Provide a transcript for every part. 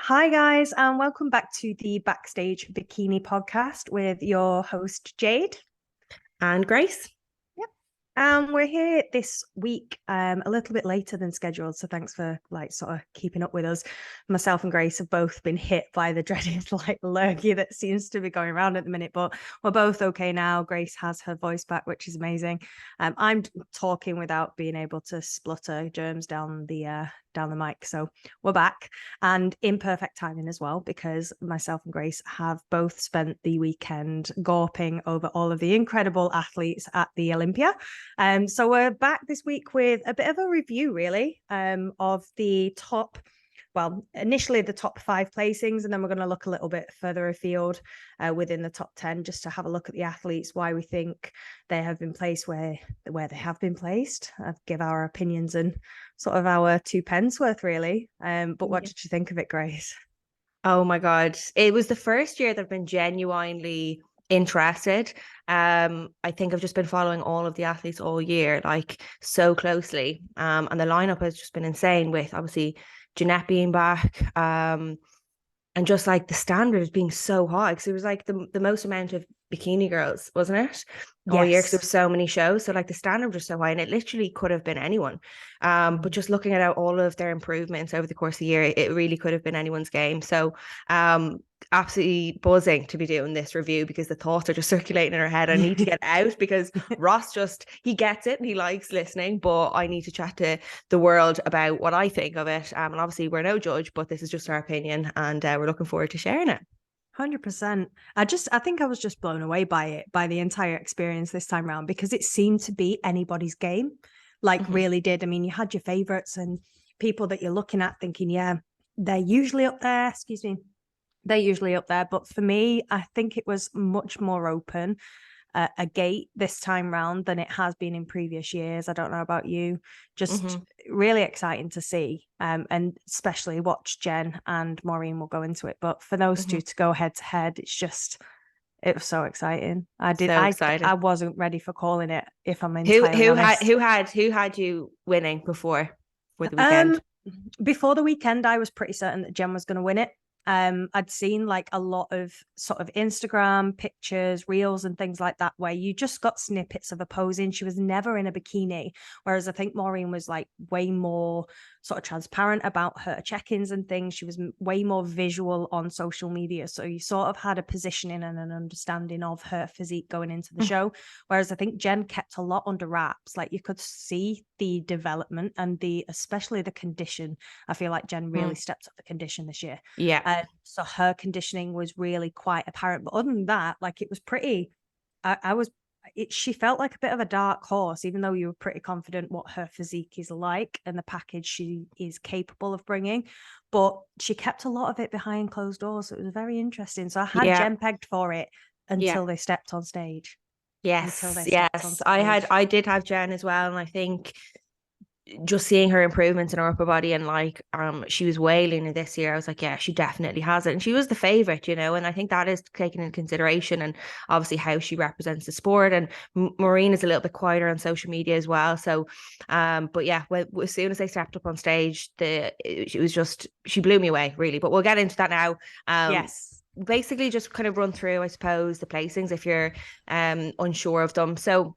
Hi, guys, and welcome back to the Backstage Bikini podcast with your host, Jade. And Grace. Yep. We're here this week a little bit later than scheduled, so thanks for sort of keeping up with us. Myself and Grace have both been hit by the dreaded lurgy that seems to be going around at the minute, but we're both okay now. Grace has her voice back, which is amazing. I'm talking without being able to splutter germs down the mic, so we're back and in perfect timing as well, because myself and Grace have both spent the weekend gawping over all of the incredible athletes at the Olympia. So we're back this week with a bit of a review, really, of the top. Well, initially the top 5 placings, and then we're going to look a little bit further afield within the top 10, just to have a look at the athletes, why we think they have been placed where they have been placed, give our opinions and sort of our 2 pence worth, really. But what did you think of it, Grace? Oh my God. It was the first year that I've been genuinely interested. I think I've just been following all of the athletes all year, so closely. And the lineup has just been insane, with obviously Jeanette being back. And just the standards being so high, because it was the most amount of bikini girls, wasn't it? All year, because there were so many shows. So the standard was so high, and it literally could have been anyone. But just looking at all of their improvements over the course of the year, it really could have been anyone's game. So absolutely buzzing to be doing this review, because the thoughts are just circulating in her head. I need to get out, because Ross he gets it and he likes listening, but I need to chat to the world about what I think of it. And obviously we're no judge, but this is just our opinion, and we're looking forward to sharing it. 100%. I think I was just blown away by the entire experience this time around, because it seemed to be anybody's game. Really did. I mean, you had your favorites and people that you're looking at thinking, yeah, they're usually up there. Excuse me. They're usually up there. But for me, I think it was much more open, a gate this time round than it has been in previous years. I don't know about you. Just really exciting to see, and especially watch Jen and Maureen. Will go into it, but for those two to go head to head, it was so exciting. I wasn't ready for calling it, if I'm entirely honest. Who had you winning before the weekend? Before the weekend, I was pretty certain that Jen was going to win it. I'd seen a lot of sort of Instagram pictures, reels and things like that, where you just got snippets of her posing. She was never in a bikini, whereas I think Maureen was way more sort of transparent about her check-ins and things. She was way more visual on social media, so you sort of had a positioning and an understanding of her physique going into the show, whereas I think Jen kept a lot under wraps. You could see the development and especially the condition. I feel like Jen really stepped up the condition this year. So her conditioning was really quite apparent. But other than that, it was pretty. She felt like a bit of a dark horse, even though you were pretty confident what her physique is like and the package she is capable of bringing. But she kept a lot of it behind closed doors. So it was very interesting. So I had Jen pegged for it until they stepped on stage. Yes. I did have Jen as well. And I think just seeing her improvements in her upper body, and she was wailing this year, I was like, yeah, she definitely has it. And she was the favorite, and I think that is taken into consideration, and obviously how she represents the sport. And Maureen is a little bit quieter on social media as well. So but yeah, as soon as they stepped up on stage, she blew me away, really. But we'll get into that now. Yes. Basically just kind of run through, I suppose, the placings if you're unsure of them. So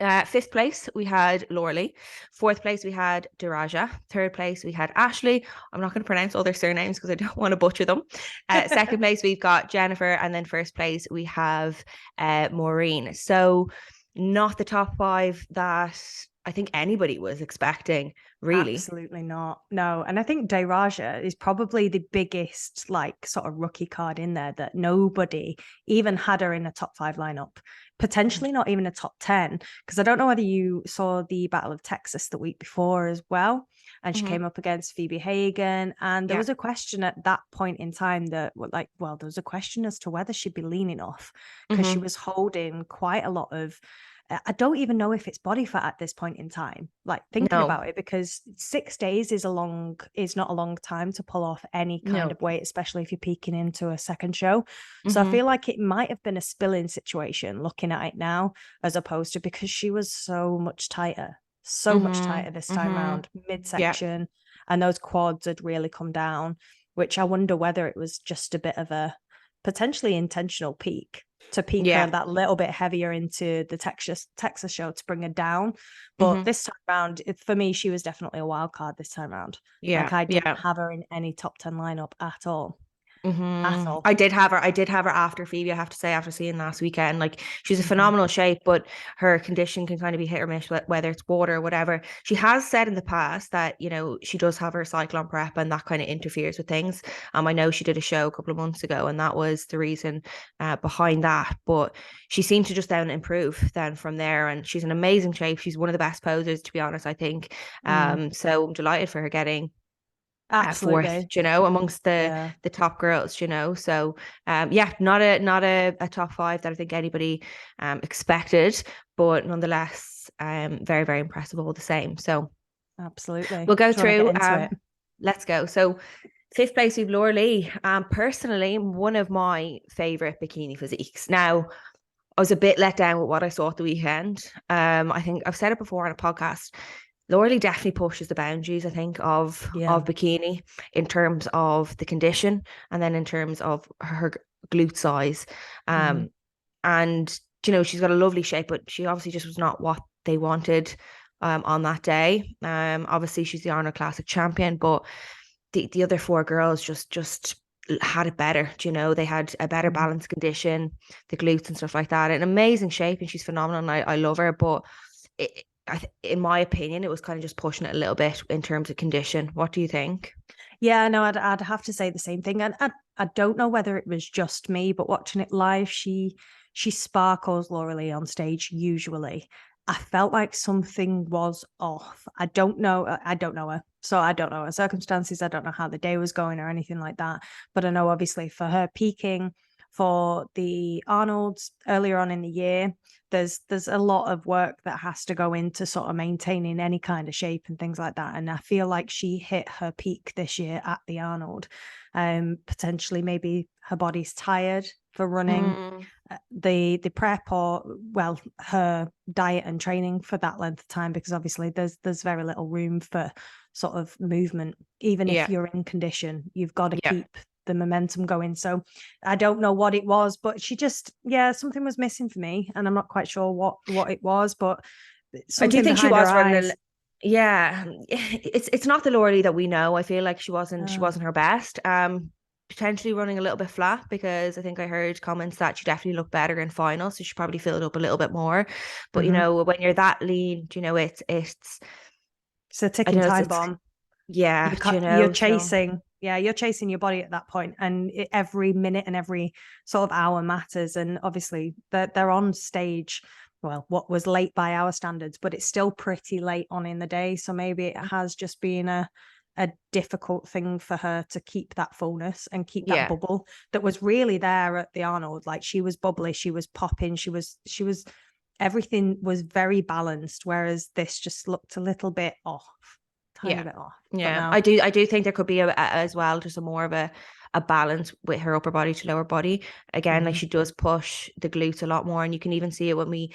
5th place we had Lorley. 4th place we had Daraja. 3rd place we had Ashley. I'm not going to pronounce all their surnames because I don't want to butcher them. 2nd place we've got Jennifer, and then 1st place we have Maureen. So not the top 5 that I think anybody was expecting, really. Absolutely not. No. And I think Daraja is probably the biggest sort of rookie card in there, that nobody even had her in a top 5 lineup, potentially not even a top 10, because I don't know whether you saw the Battle of Texas the week before as well, and she came up against Phoebe Hagan, and there was a question at that point in time that there was a question as to whether she'd be lean enough, because she was holding quite a lot of I don't even know if it's body fat at this point in time, thinking about it, because 6 days is not a long time to pull off any kind of weight, especially if you're peeking into a second show. So I feel like it might have been a spilling situation looking at it now, as opposed to, because she was so much tighter this time around, midsection, and those quads had really come down. which I wonder whether it was just a bit of a potentially intentional peak to peak her that little bit heavier into the Texas show to bring her down. But this time around, for me, she was definitely a wild card this time around. Like I didn't have her in any top 10 lineup at all. At all. I did have her after Phoebe, I have to say, after seeing last weekend. Like, she's a phenomenal shape, but her condition can kind of be hit or miss, whether it's water or whatever. She has said in the past that, you know, she does have her cyclone prep and that kind of interferes with things. I know she did a show a couple of months ago and that was the reason behind that, but she seemed to just then improve then from there, and she's an amazing shape. She's one of the best posers, to be honest, I think. So I'm delighted for her getting absolutely fourth, you know, amongst the top girls, you know. So not a top 5 that I think anybody expected, but nonetheless very, very impressive all the same. So absolutely, we'll go through. Let's go. So 5th place, we've Laura Lee. Personally, one of my favorite bikini physiques. Now, I was a bit let down with what I saw at the weekend. I think I've said it before on a podcast. Laura Lee definitely pushes the boundaries, I think, of bikini in terms of the condition and then in terms of her glute size. And, you know, she's got a lovely shape, but she obviously just was not what they wanted on that day. Obviously, she's the Arnold Classic champion, but the other 4 girls just had it better. You know, they had a better balanced condition, the glutes and stuff like that. An amazing shape, and she's phenomenal, and I love her, but in my opinion, it was kind of just pushing it a little bit in terms of condition. What do you think? Yeah, no, I'd have to say the same thing. And I don't know whether it was just me, but watching it live, she sparkles, Laura Lee, on stage usually. I felt like something was off. I don't know her. So I don't know her circumstances. I don't know how the day was going or anything like that. But I know obviously for her peaking for the Arnolds earlier on in the year, there's a lot of work that has to go into sort of maintaining any kind of shape and things like that. And I feel like she hit her peak this year at the Arnold. Potentially maybe her body's tired for running. The prep, or well, her diet and training for that length of time, because obviously there's very little room for sort of movement. Even if you're in condition, you've got to keep the momentum going. So I don't know what it was, but she just, something was missing for me, and I'm not quite sure what it was, but I do think she was running. Yeah, it's not the Laura Lee that we know. I feel like she wasn't her best. Potentially running a little bit flat, because I think I heard comments that she definitely looked better in final, so she probably filled up a little bit more. But you know, when you're that lean, you know, it's a ticking time bomb. Yeah, you're chasing. Yeah, you're chasing your body at that point, and every minute and every sort of hour matters. And obviously, they're on stage. Well, what was late by our standards, but it's still pretty late on in the day. So maybe it has just been a difficult thing for her to keep that fullness and keep that bubble that was really there at the Arnold. Like, she was bubbly, she was popping, she was everything was very balanced, whereas this just looked a little bit off. Tiny bit off. Yeah, I do think there could be as well just a more of a balance with her upper body to lower body. Again, like, she does push the glutes a lot more, and you can even see it when we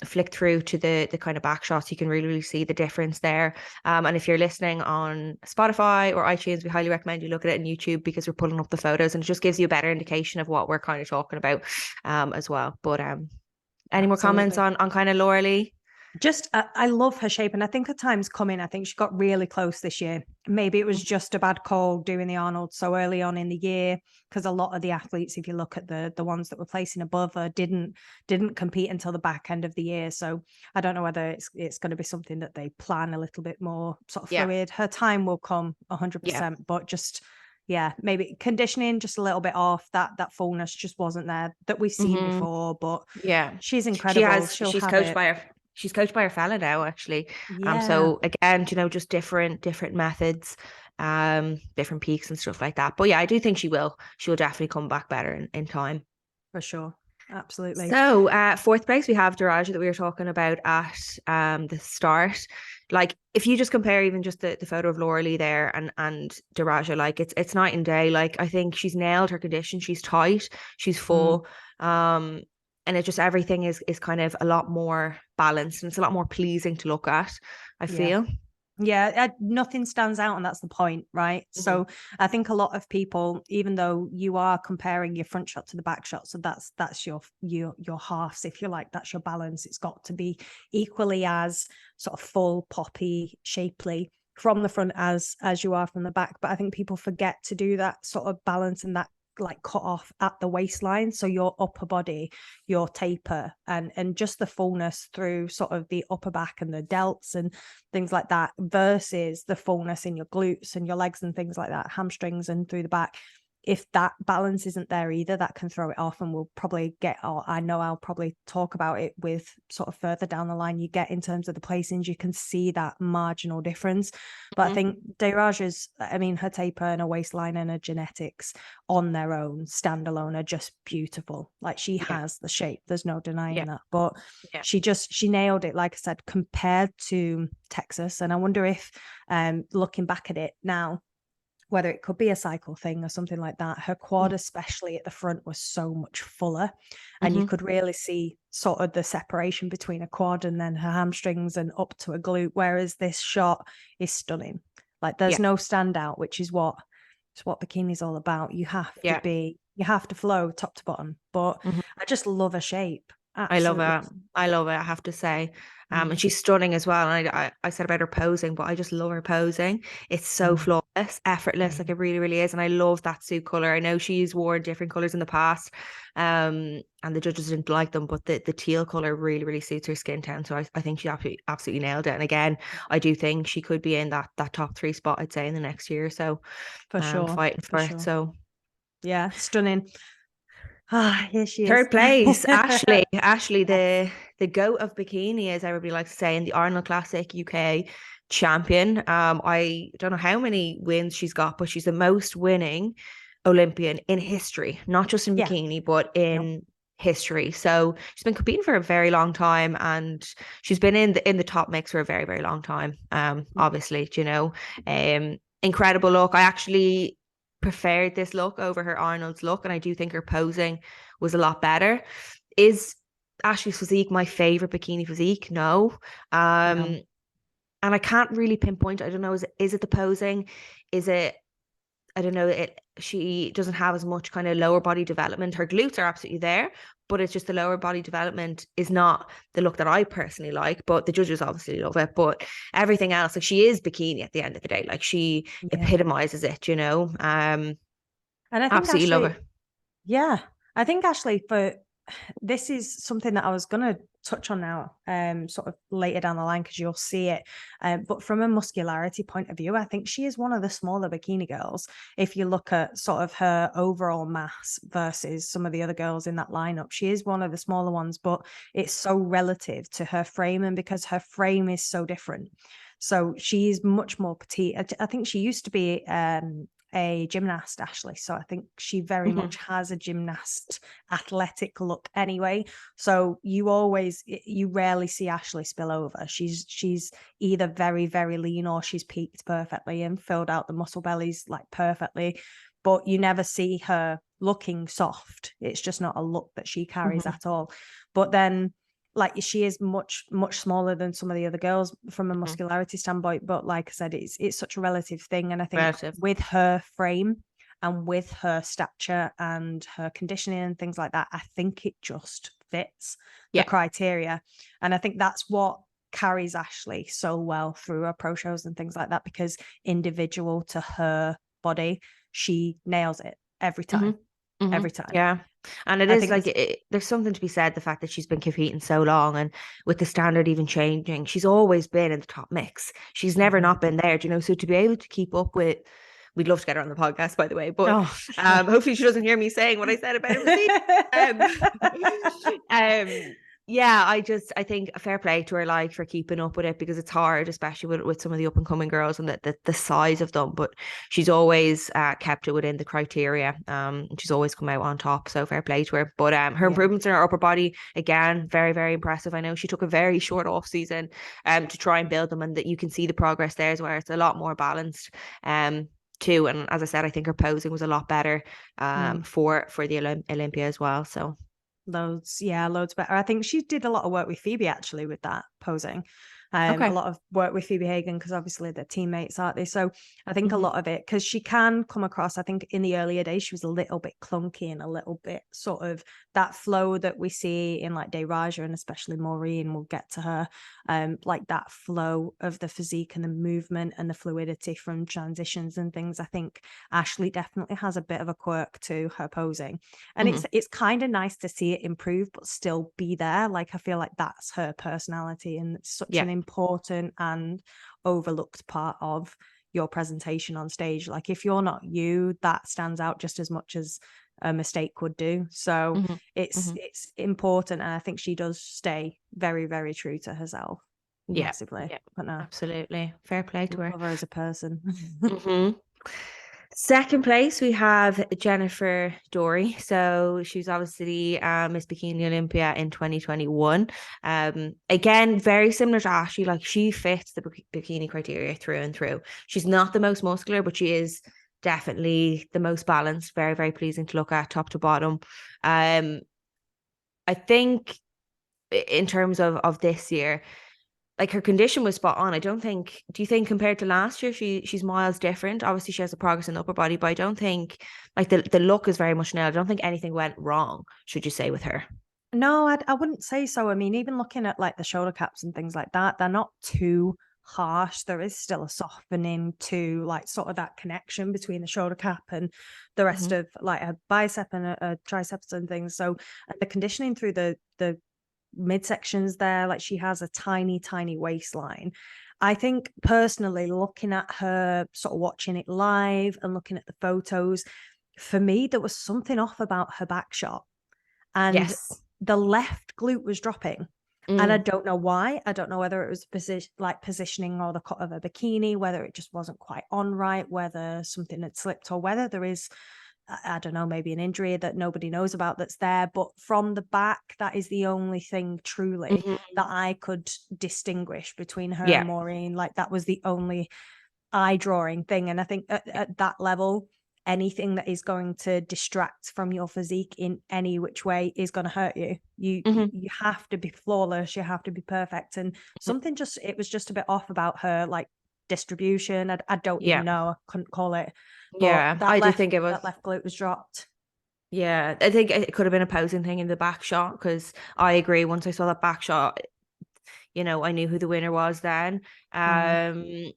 flick through to the kind of back shots. You can really see the difference there. And if you're listening on Spotify or iTunes, we highly recommend you look at it on YouTube, because we're pulling up the photos and it just gives you a better indication of what we're kind of talking about as well. But any more comments on kind of Laura Lee? Just, I love her shape, and I think her time's coming. I think she got really close this year. Maybe it was just a bad call doing the Arnold so early on in the year, because a lot of the athletes, if you look at the ones that were placing above her, didn't compete until the back end of the year. So I don't know whether it's going to be something that they plan a little bit more sort of fluid. Her time will come 100%, but just maybe conditioning just a little bit off. That fullness just wasn't there that we've seen before. But she's incredible. She's coached by her fella now, actually. So again, you know, just different methods, different peaks and stuff like that. But yeah, I do think she'll definitely come back better in time. For sure. Absolutely. So 4th place, we have Daraja, that we were talking about at the start. Like, if you just compare even just the photo of Laura Lee there and Daraja, like, it's night and day. Like, I think she's nailed her condition. She's tight, she's full. And it just, everything is kind of a lot more balanced, and it's a lot more pleasing to look at, I feel. Yeah, nothing stands out, and that's the point, right? Mhm. So I think a lot of people, even though you are comparing your front shot to the back shot, so that's your halves, if you like, that's your balance. It's got to be equally as sort of full, poppy, shapely from the front as you are from the back. But I think people forget to do that sort of balance and that like cut off at the waistline, so your upper body, your taper, and just the fullness through sort of the upper back and the delts and things like that, versus the fullness in your glutes and your legs and things like that, hamstrings and through the back. If that balance isn't there either, that can throw it off. And we'll probably or I know I'll probably talk about it with sort of further down the line, you get in terms of the placings, you can see that marginal difference. But I think Daraja's, I mean, her taper and her waistline and her genetics on their own, standalone, are just beautiful. Like, she has the shape, there's no denying that. But she nailed it, like I said, compared to Texas. And I wonder if, looking back at it now, whether it could be a cycle thing or something like that, her quad, especially at the front, was so much fuller. And you could really see sort of the separation between a quad and then her hamstrings and up to a glute. Whereas this shot is stunning. Like, there's no standout, which is what bikini's all about. You have to flow top to bottom. But I just love her shape. Absolutely. I love it, I have to say. And she's stunning as well. And I said about her posing, but I just love her posing. It's so flawless, effortless, like it really, really is. And I love that suit color. I know she's worn different colors in the past, and the judges didn't like them, but the teal color really, really suits her skin tone. So I think she absolutely nailed it. And again, I do think she could be in that top 3 spot, I'd say, in the next year or so. For sure. Fighting for it. So yeah, stunning. Here she is. Third place, Ashley. Ashley, the goat of bikini, as everybody likes to say, in the Arnold Classic UK champion. I don't know how many wins she's got, but she's the most winning Olympian in history, not just in bikini, but in history. So she's been competing for a very long time, and she's been in the top mix for a very, very long time. Obviously, you know, incredible look. I actually preferred this look over her Arnold's look, and I do think her posing was a lot better. Is Ashley's physique my favorite bikini physique? No. And I can't really pinpoint. I don't know, is it the posing? Is it, I don't know, she doesn't have as much kind of lower body development. Her glutes are absolutely there, but it's just the lower body development is not the look that I personally like, but the judges obviously love it. But everything else, like, she is bikini at the end of the day. Like, she epitomizes it, you know. And I think absolutely Ashley, love her. Yeah. I think Ashley, this is something that I was going to touch on now, sort of later down the line, because you'll see it. But from a muscularity point of view, I think she is one of the smaller bikini girls. If you look at sort of her overall mass versus some of the other girls in that lineup, she is one of the smaller ones, but it's so relative to her frame, and because her frame is so different. So she's much more petite. I think she used to be a gymnast, Ashley. So I think she very much has a gymnast athletic look anyway. So you rarely see Ashley spill over. She's either very, very lean, or she's peaked perfectly and filled out the muscle bellies like perfectly. But you never see her looking soft. It's just not a look that she carries at all. But then, like, she is much, much smaller than some of the other girls from a muscularity standpoint. But like I said, it's such a relative thing. And I think with her frame and with her stature and her conditioning and things like that, I think it just fits the criteria. And I think that's what carries Ashley so well through her pro shows and things like that, because individual to her body, she nails it every time. Every time. Yeah. And it is like, there's something to be said, the fact that she's been competing so long, and with the standard even changing, she's always been in the top mix. She's never not been there, you know. So to be able to keep up with, we'd love to get her on the podcast, by the way, but hopefully she doesn't hear me saying what I said about her. Yeah, I think a fair play to her, like, for keeping up with it, because it's hard, especially with some of the up and coming girls and the size of them. But she's always kept it within the criteria. She's always come out on top. So fair play to her. But her improvements in her upper body, again, very, very impressive. I know she took a very short off season to try and build them, and that you can see the progress there, where it's a lot more balanced. Too, and as I said, I think her posing was a lot better for the Olympia as well. So loads better. I think she did a lot of work with Phoebe actually with that posing. Okay. A lot of work with Phoebe Hagan, because obviously they're teammates, aren't they? So I think a Mhm. lot of it, because she can come across, I think in the earlier days, she was a little bit clunky and a little bit sort of that flow that we see in like Daraja, and especially Maureen, we'll get to her, like that flow of the physique and the movement and the fluidity from transitions and things. I think Ashley definitely has a bit of a quirk to her posing, and Mhm. it's kind of nice to see it improve but still be there. Like I feel like that's her personality, and it's such Yeah. an important and overlooked part of your presentation on stage. Like if you're not you, that stands out just as much as a mistake would do. So Mhm. Mhm. it's important, and I think she does stay very, very true to herself Yeah. massively. Yeah. But no, Absolutely. Fair play to her. love her as a person. Mhm. Second place, we have Jennifer Dory. So she's obviously Miss Bikini Olympia in 2021. Again, very similar to Ashley, like she fits the bikini criteria through and through. She's not the most muscular, but she is definitely the most balanced. Very, very pleasing to look at top to bottom. I think in terms of this year, like her condition was spot on. I don't think, do you think compared to last year she's miles different? Obviously she has the progress in the upper body, but I don't think like the look is very much nailed. I don't think anything went wrong, should you say, with her. No, I wouldn't say so. I mean, even looking at like the shoulder caps and things like that, they're not too harsh. There is still a softening to like sort of that connection between the shoulder cap and the rest Mhm. of like a bicep and a triceps and things. So and the conditioning through the midsections there, like she has a tiny, tiny waistline. I think personally, looking at her, sort of watching it live and looking at the photos, for me, there was something off about her back shot. And Yes. the left glute was dropping. And I Mm. don't know why. I don't know whether it was positioning or the cut of a bikini, whether it just wasn't quite on right, whether something had slipped, or whether there is, I don't know, maybe an injury that nobody knows about that's there. But from the back, that is the only thing truly Mhm. that I could distinguish between her and Yeah. Maureen. Like that was the only eye drawing thing. And I think at that level, anything that is going to distract from your physique in any which way is going to hurt you. Mhm. You have to be flawless. You have to be perfect. And something just, it was just a bit off about her like distribution. I don't Yeah. even know. I couldn't call it. But Yeah. I do think it was. that left glute was dropped. Yeah. I think it could have been a posing thing in the back shot because I agree. Once I saw that back shot, I knew who the winner was then. Mm, Um,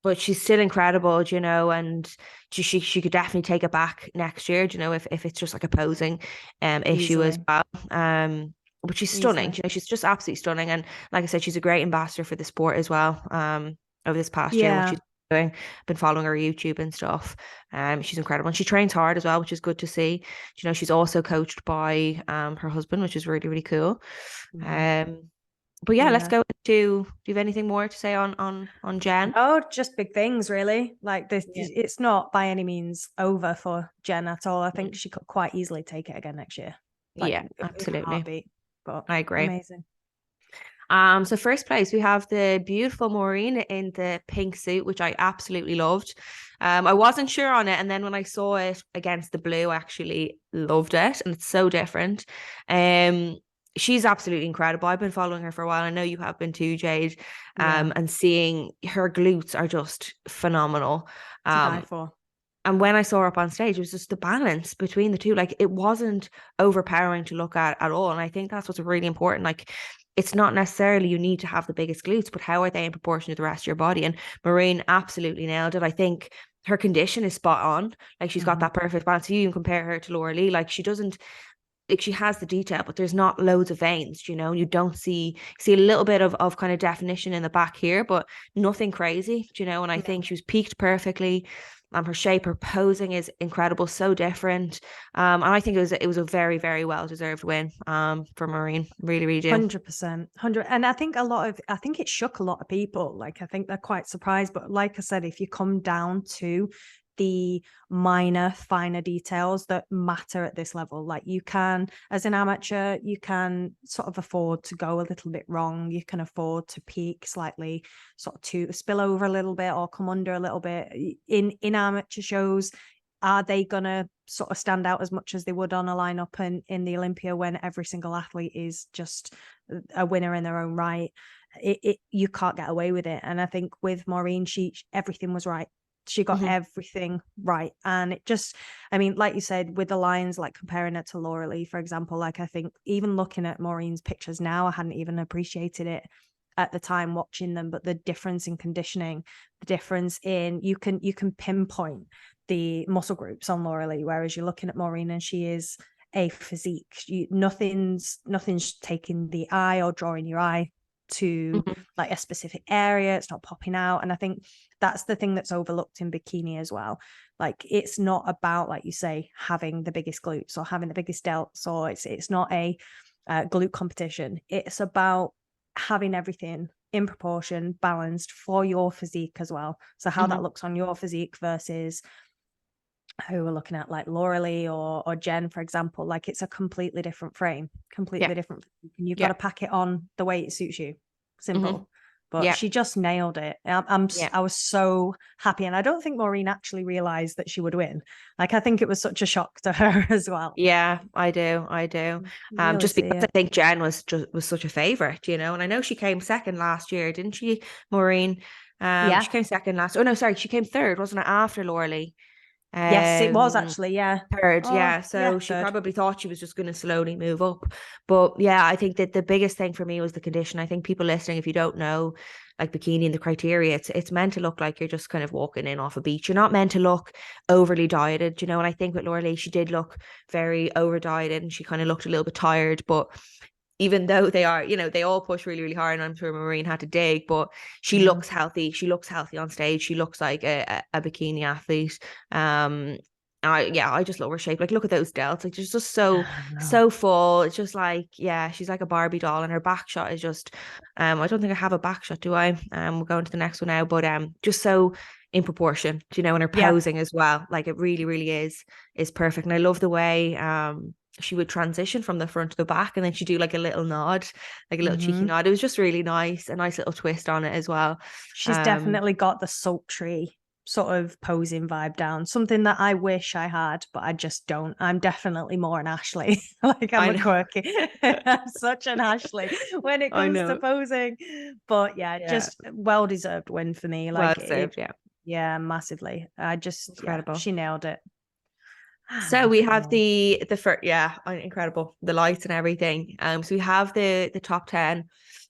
but she's still incredible, and she could definitely take it back next year, if it's just like a posing issue as easily, well. But she's stunning, easily. she's just absolutely stunning. And like I said, she's a great ambassador for the sport as well. Over this past year, what Yeah. she's doing, been following her YouTube and stuff. She's incredible. And she trains hard as well, which is good to see. She's also coached by her husband, which is really, really cool. Mhm. Um but yeah, let's Yeah. go into, do you have anything more to say on Jen? Oh, just big things, really. Like this, Yeah. it's not by any means over for Jen at all. I think Mm. she could quite easily take it again next year, like Yeah, in a absolutely. heartbeat. But I agree. amazing. So first place we have the beautiful Maureen in the pink suit, which I absolutely loved. I wasn't sure on it, and then when I saw it against the blue, I actually loved it, and it's so different. Um, she's absolutely incredible. I've been following her for a while. I know you have been too, Jade. Yeah, And seeing her glutes are just phenomenal. to die Um, for. And when I saw her up on stage, it was just the balance between the two. Like it wasn't overpowering to look at all. And I think that's what's really important. Like it's not necessarily you need to have the biggest glutes, but how are they in proportion to the rest of your body? And Maureen absolutely nailed it. I think her condition is spot on. Like she's got Hmm. that perfect balance. You can compare her to Laura Lee. Like she doesn't, like she has the detail, but there's not loads of veins, you don't see a little bit of kind of definition in the back here, but nothing crazy, and I think No, she was peaked perfectly. Her shape, her posing is incredible, so different. And I think it was a very, very well deserved win for Maureen. Really, really do. 100%, 100. And I think it shook a lot of people. Like, I think they're quite surprised. But like I said, if you come down to the minor, finer details that matter at this level, like you can, as an amateur, you can sort of afford to go a little bit wrong. You can afford to peak slightly, sort of to spill over a little bit or come under a little bit. In amateur shows, are they gonna sort of stand out as much as they would on a lineup in the Olympia when every single athlete is just a winner in their own right? you can't get away with it. And I think with Maureen, everything was right. She got everything right. And it just, I mean, like you said, with the lines, like comparing her to Laura Lee, for example, like I think even looking at Maureen's pictures now, I hadn't even appreciated it at the time watching them, but the difference in conditioning, the difference in, you can pinpoint the muscle groups on Laura Lee, whereas you're looking at Maureen and she is a physique. Nothing's taking the eye or drawing your eye to like a specific area. It's not popping out. And I think that's the thing that's overlooked in bikini as well. Like it's not about, like you say, having the biggest glutes or having the biggest delts, or it's not a glute competition. It's about having everything in proportion, balanced for your physique as well. So how that looks on your physique versus who we're looking at, like Laura Lee or Jen, for example, like it's a completely different frame, completely different. And you've got to pack it on the way it suits you. Simple. But she just nailed it. I was so happy. And I don't think Maureen actually realized that she would win. Like, I think it was such a shock to her as well. Yeah, I do. Really just because I think Jen was such a favorite, you know, and I know she came second last year, didn't she, Maureen? She came second last. Oh no, sorry, she came third, wasn't it, after Laura Lee? Yes, it was actually, yeah. Third, yeah. So she probably thought she was just going to slowly move up. But yeah, I think that the biggest thing for me was the condition. I think people listening, if you don't know, like bikini and the criteria, it's meant to look like you're just kind of walking in off a beach. You're not meant to look overly dieted, you know. And I think with Laura Lee, she did look very over dieted and she kind of looked a little bit tired. But even though they are, you know, they all push really, really hard, and I'm sure Maureen had to dig, but she looks healthy. She looks healthy on stage. She looks like a bikini athlete. I just love her shape. Like, look at those delts. Like, she's just so full. It's just like, yeah, she's like a Barbie doll, and her back shot is just, I don't think I have a back shot, do I? We'll go into the next one now, but just so in proportion, you know, and her posing as well. Like, it really, really is perfect. And I love the way, she would transition from the front to the back, and then she'd do like a little nod, like a little cheeky nod. It was just really nice, a nice little twist on it as well. She's definitely got the sultry sort of posing vibe down, something that I wish I had, but I just don't. I'm definitely more an Ashley. Like, I'm a quirky. I'm such an Ashley when it comes to posing. But yeah, just well-deserved win for me. Like, well-deserved, yeah, massively. I just, incredible. She nailed it. So we have the first, incredible, the lights and everything. So we have the top 10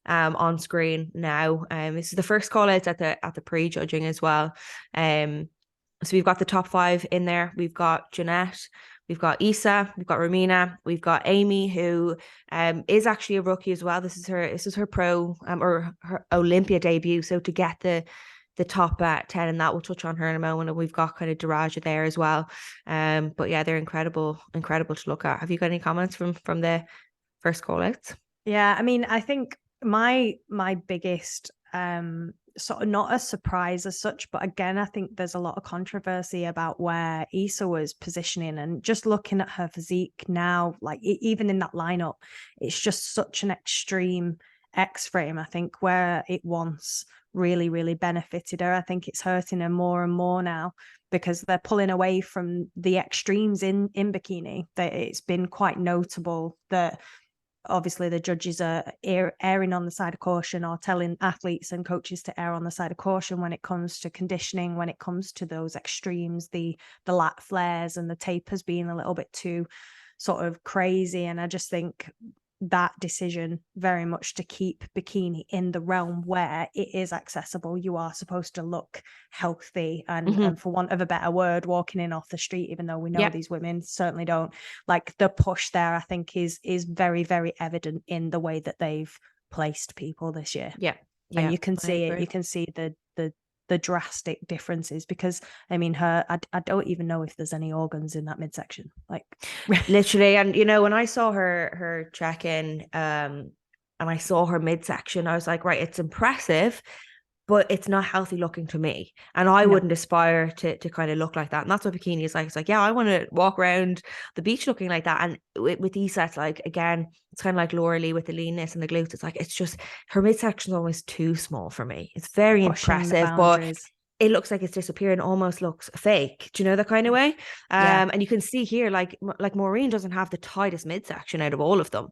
on screen now. This is the first call out at the pre-judging as well. So we've got the top 5 in there. We've got Jeanette, we've got Isa, we've got Romina, we've got Aimee, who is actually a rookie as well. This is her pro or her Olympia debut. So to get the top 10, and that we'll touch on her in a moment. And we've got kind of Daraja there as well. But yeah, they're incredible to look at. Have you got any comments from the first call outs? Yeah, I mean, I think my biggest sort of, not a surprise as such, but again, I think there's a lot of controversy about where Isa was positioning, and just looking at her physique now, like even in that lineup, it's just such an extreme X frame. I think where it once really, really benefited her, I think it's hurting her more and more now, because they're pulling away from the extremes in bikini. That it's been quite notable that obviously the judges are erring on the side of caution, or telling athletes and coaches to err on the side of caution when it comes to conditioning, when it comes to those extremes, the lat flares and the tapers being a little bit too sort of crazy. And I just think that decision very much to keep bikini in the realm where it is accessible. You are supposed to look healthy and for want of a better word, walking in off the street, even though we know these women certainly don't. Like, the push there, I think is very, very evident in the way that they've placed people this year. And you can see it. You can see the drastic differences, because I mean, I don't even know if there's any organs in that midsection, like literally. And you know, when I saw her check in and I saw her midsection, I was like, right, it's impressive, but it's not healthy looking to me, and I wouldn't aspire to kind of look like that. And that's what bikini is like. It's like, yeah, I want to walk around the beach looking like that. And with Isa, it's like, again, it's kind of like Laura Lee with the leanness and the glutes. It's like, it's just, her midsection is almost too small for me. It's very impressive, but it looks like it's disappearing, almost looks fake. Do you know that kind of way? And you can see here, like Maureen doesn't have the tightest midsection out of all of them.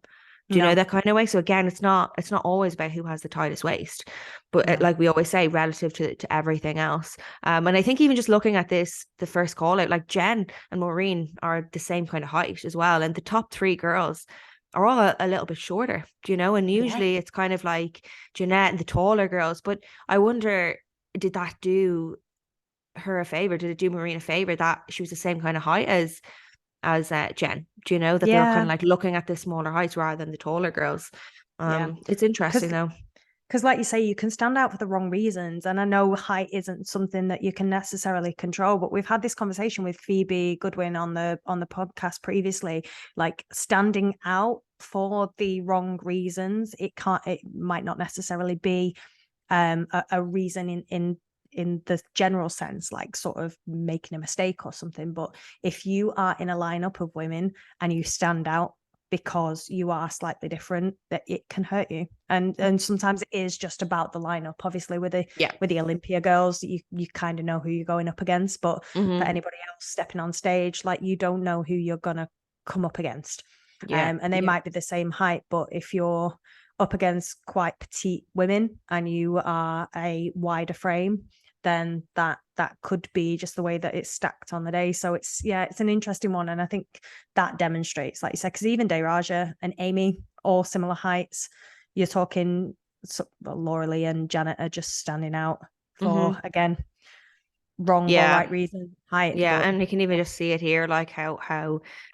Do you know No. that kind of way? So again, it's not always about who has the tightest waist, but No. like we always say, relative to everything else. And I think even just looking at this, the first call out, like Jen and Maureen are the same kind of height as well, and the top three girls are all a little bit shorter. Do you know? And Yeah. usually it's kind of like Jeanette and the taller girls. But I wonder, did that do her a favor? Did it do Maureen a favor that she was the same kind of height as Jen? Do you know that they were kind Yeah. of like looking at the smaller heights rather than the taller girls? Yeah. It's interesting Because though. because like you say, you can stand out for the wrong reasons, and I know height isn't something that you can necessarily control, but we've had this conversation with Phoebe Goodwin on the podcast previously. Like, standing out for the wrong reasons, it might not necessarily be a reason in the general sense, like sort of making a mistake or something. But if you are in a lineup of women and you stand out because you are slightly different, that it can hurt you. And sometimes it is just about the lineup. Obviously, with Yeah. the Olympia girls, you kind of know who you're going up against. But for anybody else stepping on stage, like, you don't know who you're gonna come up against. Yeah. And they might be the same height, but if you're up against quite petite women and you are a wider frame, then that could be just the way that it's stacked on the day. So it's an interesting one. And I think that demonstrates, like you said, because even Daraja and Aimee, all similar heights. You're talking Laura Lee and Janet are just standing out for, again, wrong or Yeah. right reason, height. Yeah, But and you can even just see it here, like how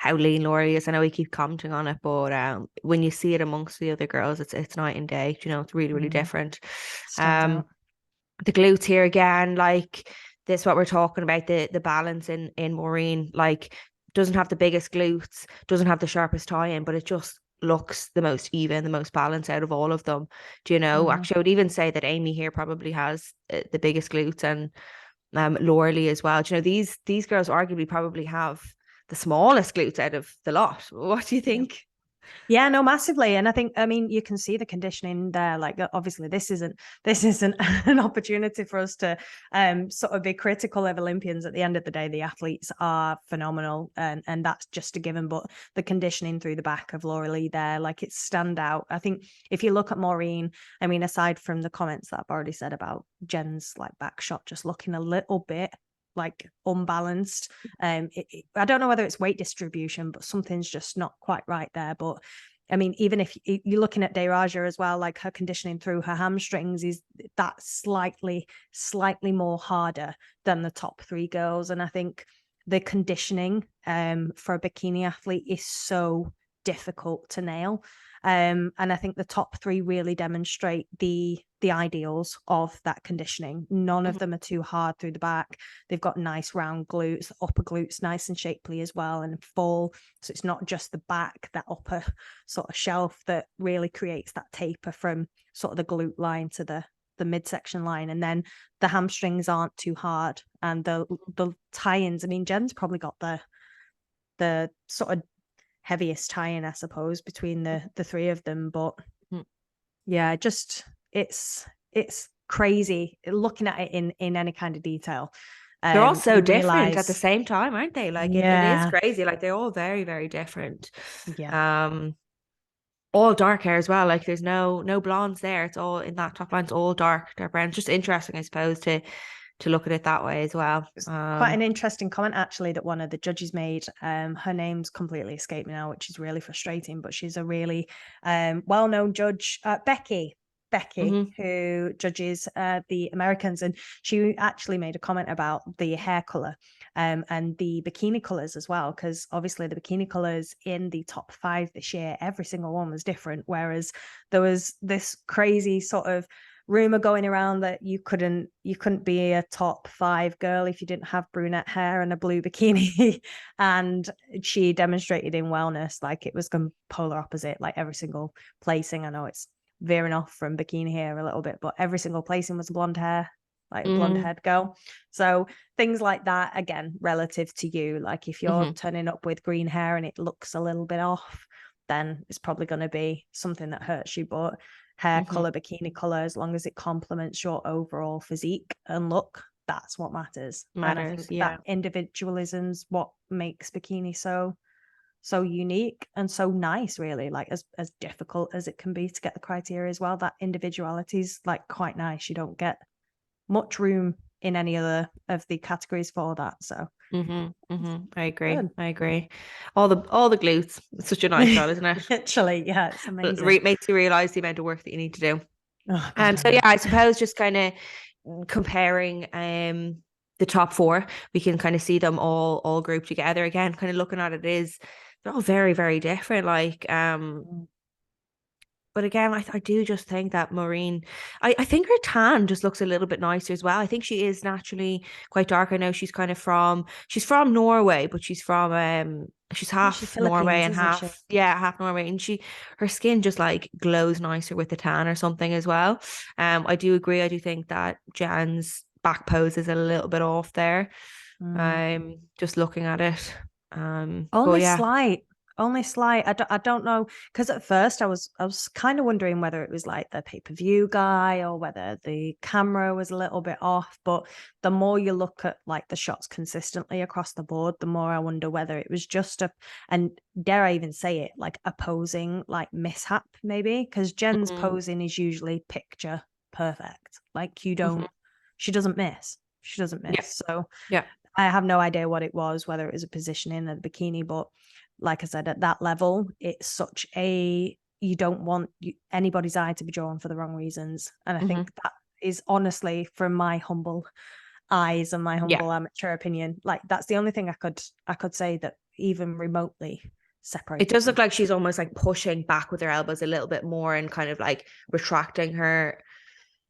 lean Laurie is. I know we keep commenting on it, but when you see it amongst the other girls, it's night and day. You know, it's really, really different. stands out. The glutes here again, like this, what we're talking about, the balance in Maureen, like doesn't have the biggest glutes, doesn't have the sharpest tie in, but it just looks the most even, the most balanced out of all of them. Do you know? Actually, I would even say that Aimee here probably has the biggest glutes, and Laura Lee as well. Do you know, these girls arguably probably have the smallest glutes out of the lot. What do you think? Yeah, no, massively. And I mean, you can see the conditioning there. Like, obviously this isn't an opportunity for us to sort of be critical of Olympians. At the end of the day, the athletes are phenomenal, and that's just a given. But the conditioning through the back of Laura Lee there, like, it's stand out. I think if you look at Maureen, I mean, aside from the comments that I've already said about Jen's like back shot just looking a little bit like unbalanced, I don't know whether it's weight distribution, but something's just not quite right there. But I mean, even if you're looking at Daraja as well, like, her conditioning through her hamstrings is that slightly more harder than the top three girls. And I think the conditioning for a bikini athlete is so difficult to nail. And I think the top three really demonstrate the ideals of that conditioning. None of them are too hard through the back. They've got nice round glutes, upper glutes nice and shapely as well, and full. So it's not just the back, that upper sort of shelf, that really creates that taper from sort of the glute line to the midsection line. And then the hamstrings aren't too hard, and the tie-ins. I mean, Jen's probably got the sort of heaviest tie-in, I suppose, between the three of them. But yeah, just it's crazy looking at it in any kind of detail. They're all so You different at the realize, same time, aren't they? Like it is yeah, crazy. Like they're all very, very different. yeah. Um, all dark hair as well. Like there's no blondes there. It's all in that top line. It's all dark brown. It's just interesting, I suppose, to look at it that way as well. Quite an interesting comment, actually, that one of the judges made. Her name's completely escaped me now, which is really frustrating, but she's a really well-known judge, Becky, who judges the Americans. And she actually made a comment about the hair color and the bikini colors as well, because obviously the bikini colors in the top 5 this year, every single one was different, whereas there was this crazy sort of rumor going around that you couldn't be a top 5 girl if you didn't have brunette hair and a blue bikini. And she demonstrated in wellness, like, it was polar opposite, like every single placing. I know it's veering off from bikini here a little bit, but every single placing was blonde hair, like a blonde haired girl. So things like that, again, relative to you, like if you're turning up with green hair and it looks a little bit off, then it's probably going to be something that hurts you. But hair color, bikini color, as long as it complements your overall physique and look, that's what matters. And I think Yeah. that individualism's what makes bikini so so unique and so nice, really, like as difficult as it can be to get the criteria as well. That individuality is like quite nice. You don't get much room in any other of the categories for that. So I agree. good. I agree. All the glutes. It's such a nice shot, isn't it? Literally, yeah, it's amazing. Makes you realize the amount of work that you need to do. Oh God, So yeah, I suppose just kind of comparing the top four, we can kind of see them all grouped together again. Kind of looking at it, is they're all very very different. Like but again, I do just think that Maureen, I think her tan just looks a little bit nicer as well. I think she is naturally quite dark. I know she's she's from Norway, but she's she's half Norway Philippines, and isn't she? half Norway, and her skin just like glows nicer with the tan or something as well. I do agree. I do think that Jan's back pose is a little bit off there. Just looking at it. But Only yeah. slight, only slight. I don't know, because at first I was kind of wondering whether it was like the pay-per-view guy or whether the camera was a little bit off. But the more you look at like the shots consistently across the board, the more I wonder whether it was just and dare I even say it, like a posing like mishap maybe, because Jen's posing is usually picture perfect. Like you don't, she doesn't miss. She doesn't miss. Yeah. So Yeah. I have no idea what it was, whether it was a positioning of the bikini, but like I said, at that level, it's such you don't want anybody's eye to be drawn for the wrong reasons. And I think that is honestly, from my humble eyes and my humble amateur opinion, like that's the only thing I could say that even remotely separates. It does look like she's almost like pushing back with her elbows a little bit more and kind of like retracting her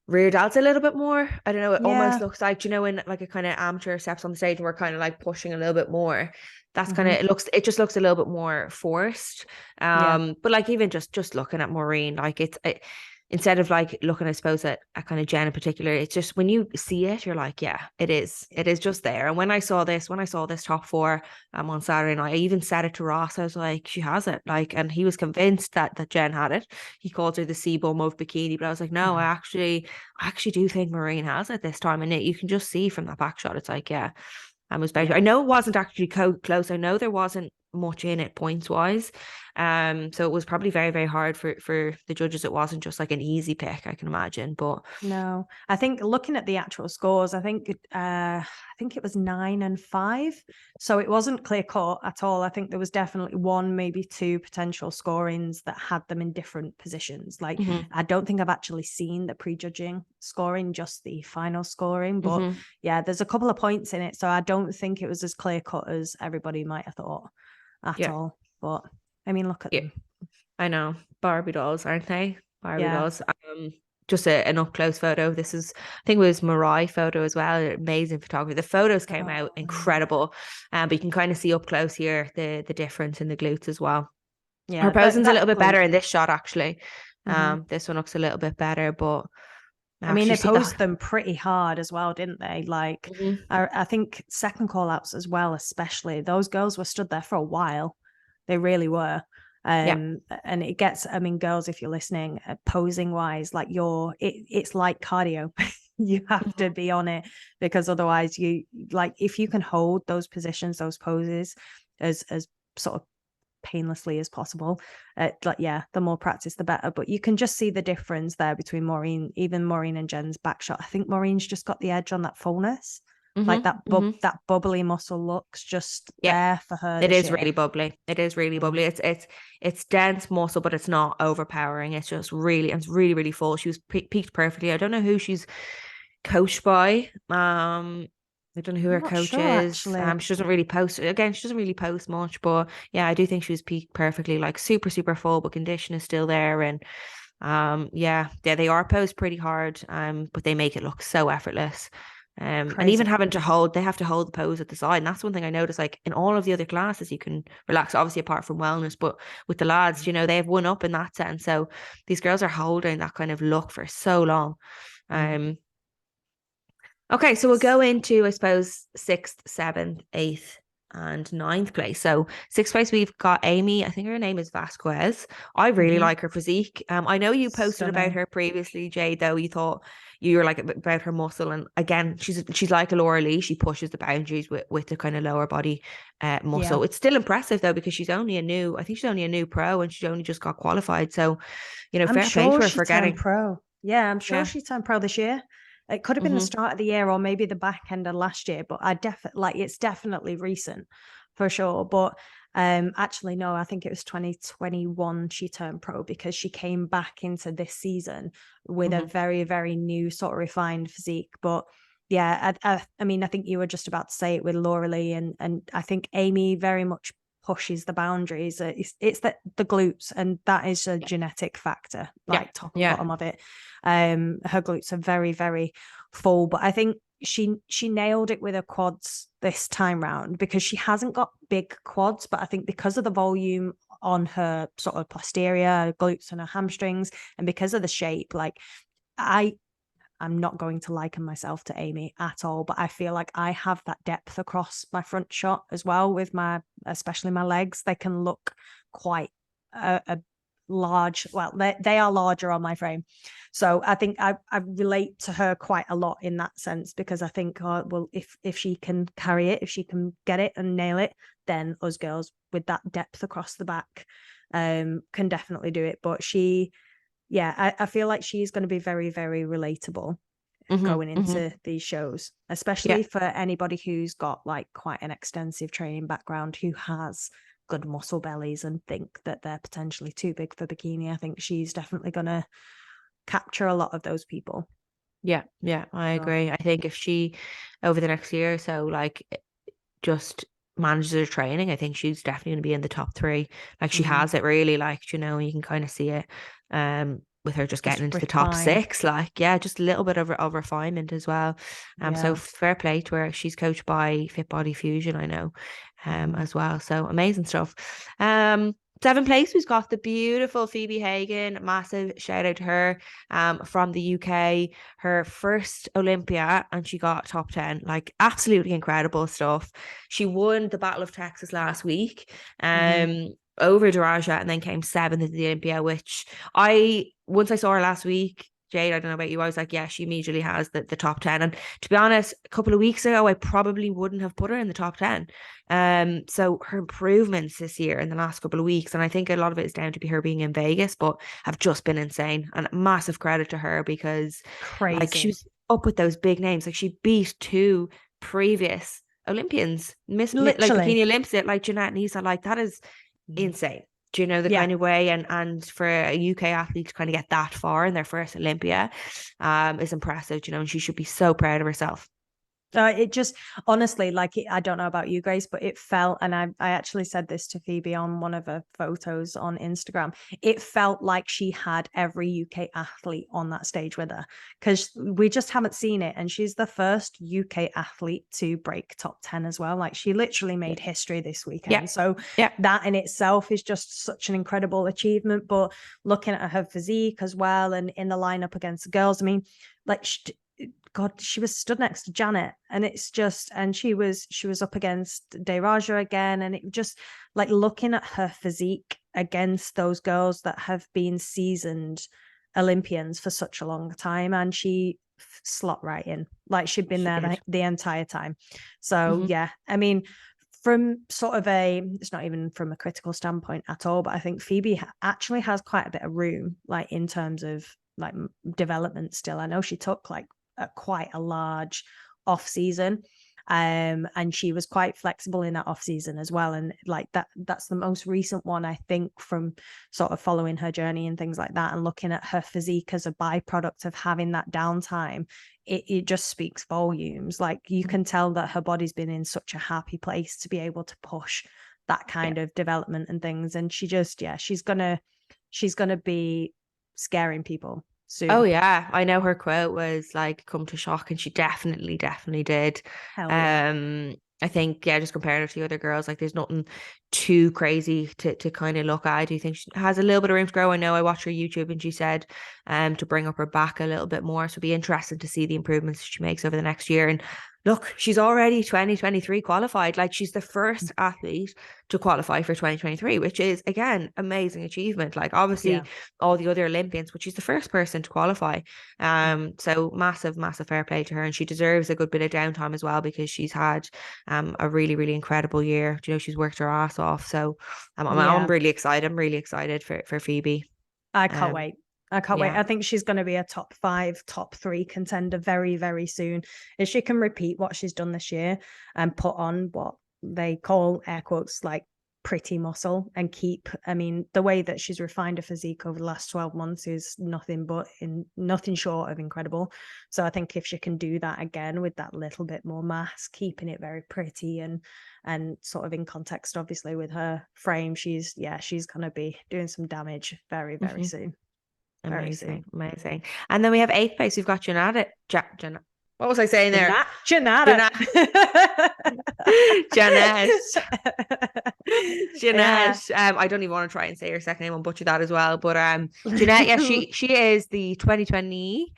rear delts a little bit more. I don't know. It almost looks like, you know, when like a kind of amateur steps on the stage and we're kind of like pushing a little bit more. That's kind of it just looks a little bit more forced. But like even just looking at Maureen, like instead of like looking, I suppose, at kind of Jen in particular, it's just when you see it, you're like, yeah, it is just there. And when I saw this top four on Saturday night, I even said it to Ross. I was like, she has it, like, and he was convinced that Jen had it. He called her the C-bum of bikini, but I was like, no, I actually do think Maureen has it this time, and you can just see from that back shot, it's like, yeah. And was better. I know it wasn't actually close. I know there wasn't much in it points wise. So it was probably very, very hard for the judges. It wasn't just like an easy pick, I can imagine. But no, I think looking at the actual scores, I think it was 9 and 5. So it wasn't clear cut at all. I think there was definitely one, maybe two potential scorings that had them in different positions. Like I don't think I've actually seen the prejudging scoring, just the final scoring. But yeah, there's a couple of points in it. So I don't think it was as clear cut as everybody might have thought at all. But I mean, look at them. I know. Barbie dolls, aren't they? Barbie dolls. Just an up close photo. This is, I think it was Mariah photo as well. Amazing photography. The photos came out incredible. But you can kind of see up close here the difference in the glutes as well. Yeah, her posing's a little bit better in this shot actually. This one looks a little bit better, but I mean, they posed them pretty hard as well, didn't they? Like, I think second call outs as well, especially those girls were stood there for a while. They really were. And it gets, I mean, girls, if you're listening, posing wise, like it's like cardio. You have to be on it, because otherwise you, like, if you can hold those positions, those poses as sort of painlessly as possible, the more practice the better. But you can just see the difference there between Maureen and Jen's back shot. I think Maureen's just got the edge on that fullness. Like that bubbly muscle looks just there for her. It is really bubbly. It's dense muscle, but it's not overpowering. It's just really, it's really, really full. She was peaked perfectly. I don't know who she's coached by. I don't know who her coach is. She doesn't really post. Again, she doesn't really post much, but yeah, I do think she was peaked perfectly. Like super, super full, but condition is still there. And they are posed pretty hard. But they make it look so effortless. And even they have to hold the pose at the side. And that's one thing I noticed, like in all of the other classes, you can relax, obviously apart from wellness, but with the lads, you know, they have one up in that sense. So these girls are holding that kind of look for so long. Okay, so we'll go into, I suppose, 6th, 7th, 8th, and ninth place. So sixth place we've got Aimee. I think her name is Vasquez. I really Hmm. like her physique. I know you posted about Stunning. her previously, Jay, though you were like about her muscle, and again she's like a Laura Lee. She pushes the boundaries with the kind of lower body Yeah. muscle. It's still impressive though, because I think she's only a new pro, and she's only just got qualified. So, I'm fair play to sure her she for turned getting. pro. Yeah, I'm sure Yeah. she turned pro this year. It could have been the Hmm. start of the year or maybe the back end of last year, but I definitely like it's definitely recent for sure. But actually no, I think it was 2021 she turned pro because she came back into this season with a Hmm. very, very new sort of refined physique. But yeah, I mean, I think you were just about to say it with Laura Lee, and I think Aimee very much pushes the boundaries. It's the glutes, and that is a genetic factor, Yeah. like top and Yeah. bottom of it. Her glutes are very, very full, but I think she nailed it with her quads this time round because she hasn't got big quads, but I think because of the volume on her sort of posterior glutes and her hamstrings, and because of the shape, like I I'm not going to liken myself to Aimee at all, but I feel like I have that depth across my front shot as well with especially my legs. They can look quite a large. Well, they are larger on my frame. So I think I relate to her quite a lot in that sense because I think, well, if she can carry it, if she can get it and nail it, then us girls with that depth across the back can definitely do it. But I feel like she's going to be very, very relatable Hmm. going Hmm. into these shows, Yeah. especially for anybody who's got like quite an extensive training background, who has good muscle bellies and think that they're potentially too big for bikini. I think she's definitely going to capture a lot of those people. Yeah, yeah, I So, agree. I think if she, over the next year or so, like just manages her training, I think she's definitely going to be in the top three. Like she mhm. has it really, like, you can kind of see it with her just Just getting into the top refined. six. Like, yeah, just a little bit of refinement as well. So Yeah. fair play to her. She's coached by Fit Body Fusion, I know, Mhm. as well. So amazing stuff. Seventh place, we've got the beautiful Phoebe Hagan. Massive shout out to her from the UK, her first Olympia, and she got top 10. Like, absolutely incredible stuff. She won the Battle of Texas last week Mhm. over Daraja, and then came seventh at the Olympia, which once I saw her last week, Jade, I don't know about you, I was like, yeah, she immediately has the top 10. And to be honest, a couple of weeks ago, I probably wouldn't have put her in the top 10. So her improvements this year in the last couple of weeks, and I think a lot of it is down to her being in Vegas, but have just been insane. And massive credit to her because like she Crazy. was up with those big names. Like she beat two previous Olympians, like Literally. Bikini Olympics, like Jeanette Nisa. Like that is Mhm. insane. Do you know the Yeah. kind of way? And for a UK athlete to kind of get that far in their first Olympia, is impressive. And she should be so proud of herself. It just honestly, like, I don't know about you guys, but it felt, and I actually said this to Phoebe on one of her photos on Instagram. It felt like she had every UK athlete on that stage with her because we just haven't seen it. And she's the first UK athlete to break top 10 as well. Like, she literally Yeah. made history this Yeah. weekend. So Yeah. that in itself is just such an incredible achievement. But looking at her physique as well and in the lineup against the girls, I mean, like, God, she was stood next to Janet, and it's just, and she was up against Daraja again, and it just like looking at her physique against those girls that have been seasoned Olympians for such a long time, and she slot right in, like she'd been She there did. the entire time. So Hmm. yeah, I mean, from sort of it's not even from a critical standpoint at all, but I think Phoebe actually has quite a bit of room, like in terms of like development still. I know she took like quite a large off season, and she was quite flexible in that off season as well, and like that's the most recent one I think from sort of following her journey and things like that, and looking at her physique as a byproduct of having that downtime. It just speaks volumes. Like, you can tell that her body's been in such a happy place to be able to push that Yeah. kind of development and things, and she just, yeah, she's gonna be scaring people Oh soon. yeah, I know her quote was like "come to shock," and she definitely did. Hell yeah. I think, yeah, just comparing her to the other girls, like there's nothing too crazy to kind of look at. I do think she has a little bit of room to grow. I know I watched her YouTube and she said to bring up her back a little bit more. So it'll be interesting to see the improvements she makes over the next year. And look, she's already 2023 qualified. Like, she's the first athlete to qualify for 2023, which is, again, amazing achievement. Like, Yeah. obviously all the other Olympians, but she's the first person to qualify. So massive, massive fair play to her. And she deserves a good bit of downtime as well, because she's had a really, really incredible year. You know, she's worked her ass off. So I'm Yeah. really excited. I'm really excited for Phoebe. I can't Um, wait. I can't wait. yeah. I think she's going to be a top 5, top 3 contender very, very soon. If she can repeat what she's done this year and put on what they call, air quotes, like pretty muscle, and keep, I mean, the way that she's refined her physique over the last 12 months is nothing short of incredible. So I think if she can do that again with that little bit more mass, keeping it very pretty and sort of in context, obviously, with her frame, she's going to be doing some damage very, very Mhm. soon. Very soon. Amazing, amazing. And then we have eighth place. We've got what was I saying there? Janata. Jeanette. Jeanette. Yeah. Jeanette. I don't even want to try and say her second name and butcher that as well. But Jeanette, yeah, she is the 2020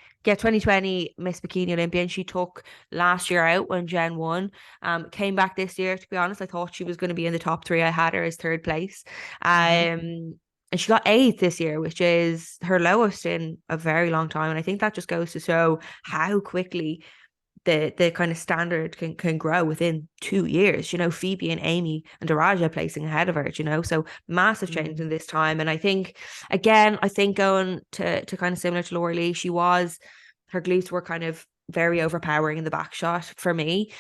Miss Bikini Olympia, and she took last year out when Jen won. Came back this year. To be honest, I thought she was going to be in the top three. I had her as third place. And she got eighth this year, which is her lowest in a very long time. And I think that just goes to show how quickly the kind of standard can grow within 2 years. You know, Phoebe and Aimee and Daraja placing ahead of her, you know, so massive change in this time. And I think, again, going to kind of similar to Laura Lee, her glutes were kind of very overpowering in the back shot for me.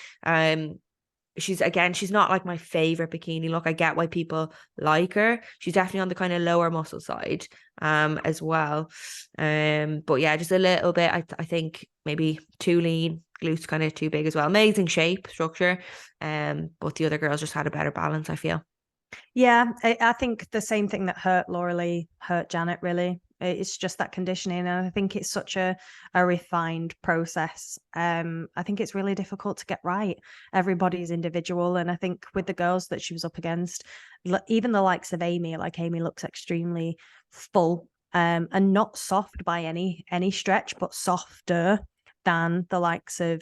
She's not like my favorite bikini look. I get why people like her. She's definitely on the kind of lower muscle side as well. But yeah, just a little bit. I think maybe too lean, glutes kind of too big as well. Amazing shape, structure. But the other girls just had a better balance, I feel. Yeah, I think the same thing that hurt Laura Lee hurt Janet, really. It's just that conditioning. And I think it's such a refined process. I think it's really difficult to get right. Everybody's individual. And I think with the girls that she was up against, even the likes of Aimee, like Aimee looks extremely full and not soft by any stretch, but softer than the likes of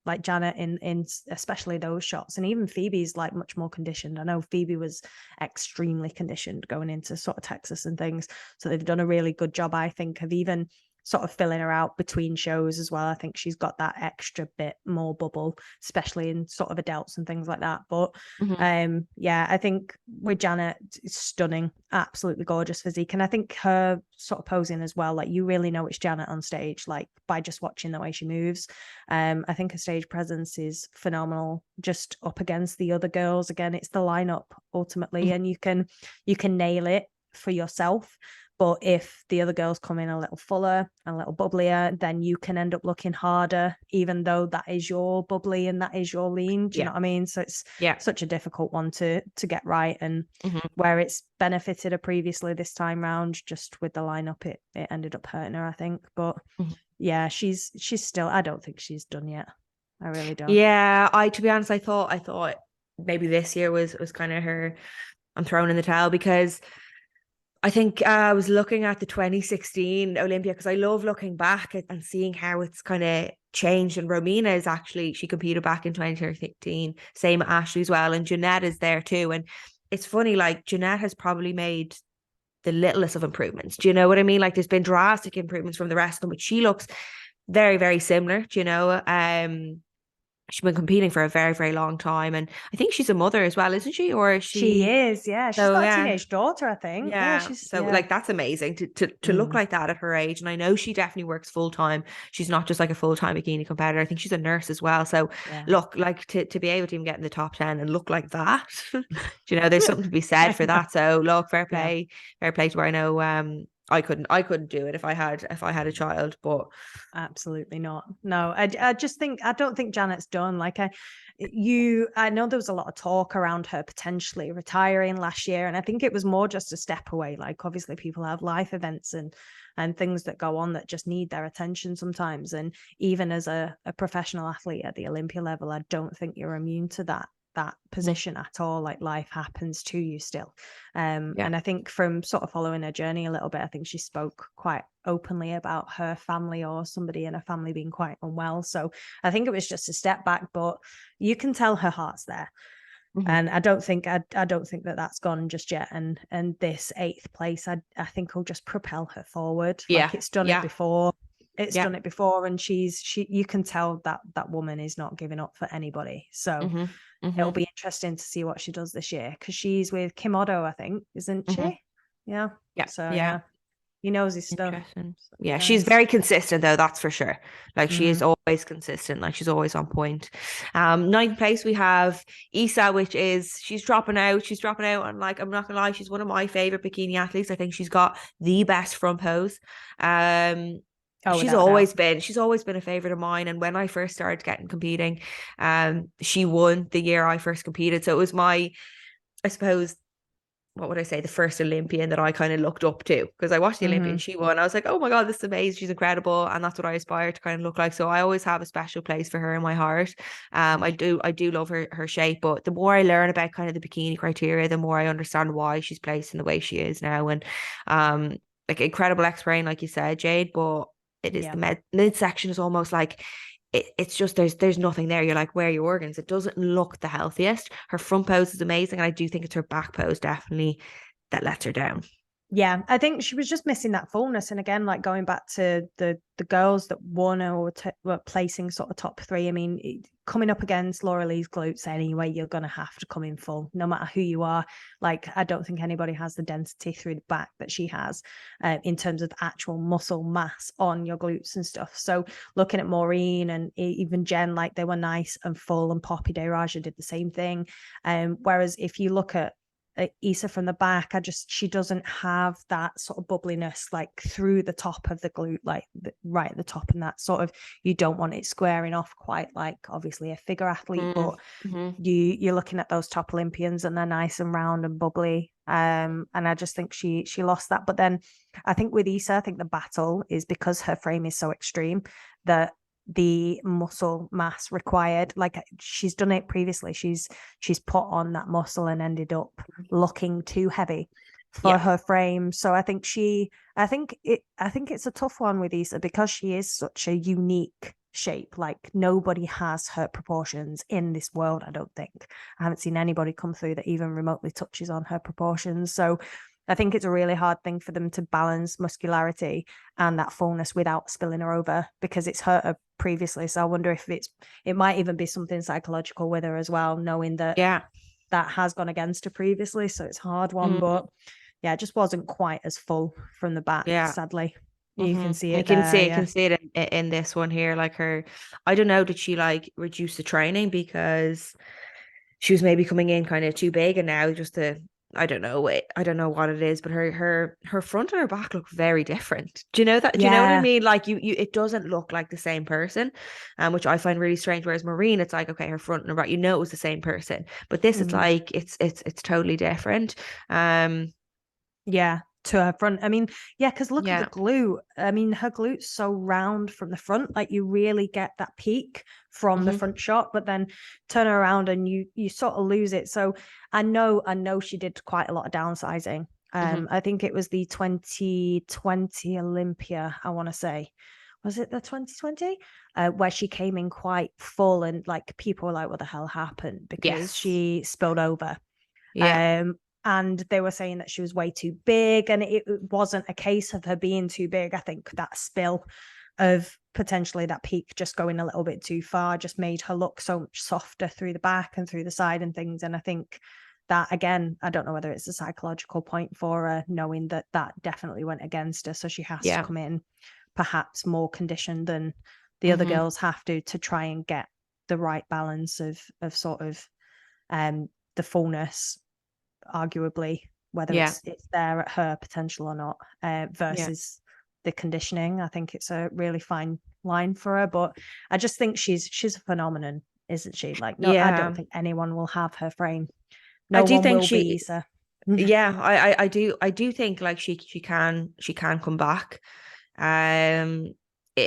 like Janet in especially those shots. And even Phoebe's like much more conditioned. I know Phoebe was extremely conditioned going into sort of Texas and things. So they've done a really good job, I think, of even sort of filling her out between shows as well. I think she's got that extra bit more bubble, especially in sort of adults and things like that. But yeah, I think with Janet, it's stunning, absolutely gorgeous physique. And I think her sort of posing as well, like you really know it's Janet on stage, like by just watching the way she moves. I think her stage presence is phenomenal, just up against the other girls. Again, it's the lineup ultimately, and you can nail it for yourself. But if the other girls come in a little fuller, a little bubblier, then you can end up looking harder, even though that is your bubbly and that is your lean. Do you know what I mean? So it's such a difficult one to get right. And where it's benefited her previously this time round, just with the lineup, it ended up hurting her, I think. But yeah, she's still, I don't think she's done yet. I really don't. Yeah, to be honest, I thought maybe this year was kind of her. I'm throwing in the towel, because I think I was looking at the 2016 Olympia, because I love looking back and seeing how it's kind of changed. And Romina is actually, she competed back in 2013, same Ashley as well. And Jeanette is there too. And it's funny, like Jeanette has probably made the littlest of improvements. Do you know what I mean? Like there's been drastic improvements from the rest of them, but she looks very, very similar, do you know? She's been competing for a very, very long time. And I think she's a mother as well, isn't she? Or is She she? is, yeah. She's So got a yeah. teenage daughter, I think. Yeah, Yeah. she's So like that's amazing to look like that at her age. And I know she definitely works full time. She's not just like a full-time bikini competitor. I think she's a nurse as well. So look, like to be able to even get in the top 10 and look like that, you know, there's something to be said for that. So look, fair play to her. I know I couldn't do it if I had a child, but absolutely not. No, I just think, I don't think Janet's done. Like I know there was a lot of talk around her potentially retiring last year, and I think it was more just a step away. Like obviously people have life events and things that go on that just need their attention sometimes. And even as a professional athlete at the Olympia level, I don't think you're immune to that that position at all. Like life happens to you still. And I think from sort of following her journey a little bit, I think she spoke quite openly about her family or somebody in her family being quite unwell. So I think it was just a step back, but you can tell her heart's there. And I don't think that that's gone just yet. And this 8th place, I think will just propel her forward. Like it's done it before. It's done it before, and you can tell that woman is not giving up for anybody. So it'll be interesting to see what she does this year, because she's with Kim Otto, I think, isn't she? Yeah. So yeah. He knows his stuff. Yeah, she's very consistent though, that's for sure. Like she is always consistent, like she's always on point. 9th place we have Isa, which is she's dropping out, and like I'm not gonna lie, she's one of my favorite bikini athletes. I think she's got the best front pose. She's always been a favorite of mine, and when I first started competing, she won the year I first competed, so it was my, I suppose, what would I say, the first Olympian that I kind of looked up to, because I watched the Olympian, she won. I was like, oh my God, this is amazing. She's incredible. And that's what I aspire to kind of look like. So I always have a special place for her in my heart. I do love her shape, but the more I learn about kind of the bikini criteria, the more I understand why she's placed in the way she is now. And like incredible X-brain, like you said, Jade, but it is the midsection is almost like, it's just there's nothing there. You're like, where are your organs? It doesn't look the healthiest. Her front pose is amazing, and I do think it's her back pose definitely that lets her down. Yeah, I think she was just missing that fullness. And again, like going back to the girls that won or were placing sort of top 3, I mean, coming up against Laura Lee's glutes anyway, you're going to have to come in full, no matter who you are. Like, I don't think anybody has the density through the back that she has in terms of actual muscle mass on your glutes and stuff. So looking at Maureen and even Jen, like they were nice and full, and Poppy Daraja did the same thing. Whereas if you look at Isa from the back, she doesn't have that sort of bubbliness like through the top of the glute, like right at the top, and that sort of, you don't want it squaring off quite like obviously a figure athlete, but you're looking at those top Olympians and they're nice and round and bubbly. And I just think she lost that. But then I think with Isa, I think the battle is because her frame is so extreme that the muscle mass required, like she's done it previously, she's put on that muscle and ended up looking too heavy for her frame. So I think it's a tough one with Isa, because she is such a unique shape. Like nobody has her proportions in this world. I don't think I haven't seen anybody come through that even remotely touches on her proportions. So I think it's a really hard thing for them to balance muscularity and that fullness without spilling her over, because it's hurt her previously. So I wonder if it might even be something psychological with her as well, knowing that that has gone against her previously. So it's a hard one, but yeah, it just wasn't quite as full from the back, sadly. You can see it. You can see it in this one here. Like her, I don't know, did she like reduce the training because she was maybe coming in kind of too big, and now just I don't know what it is, but her front and her back look very different. Do you know that? Do you know what I mean? Like it doesn't look like the same person, which I find really strange. Whereas Maureen, it's like, okay, her front and her back, it was the same person, but this is like it's totally different. To her front. I mean, because look at the glute. I mean, her glute's so round from the front, like you really get that peak from the front shot, but then turn her around and you sort of lose it. So I know she did quite a lot of downsizing. I think it was the 2020 Olympia, I want to say. Was it the 2020? Where she came in quite full, and like people were like, what the hell happened? Because she spilled over. And they were saying that she was way too big, and it wasn't a case of her being too big. I think that spill of potentially that peak just going a little bit too far just made her look so much softer through the back and through the side and things. And I think that, again, I don't know whether it's a psychological point for her, knowing that definitely went against her. So she has to come in perhaps more conditioned than the other girls have to try and get the right balance of sort of the fullness, arguably, whether it's there at her potential or not, versus the conditioning. I think it's a really fine line for her, but I just think she's a phenomenon, isn't she? Like, I don't think anyone will have her frame. No one will be Isa. I do think like she can come back.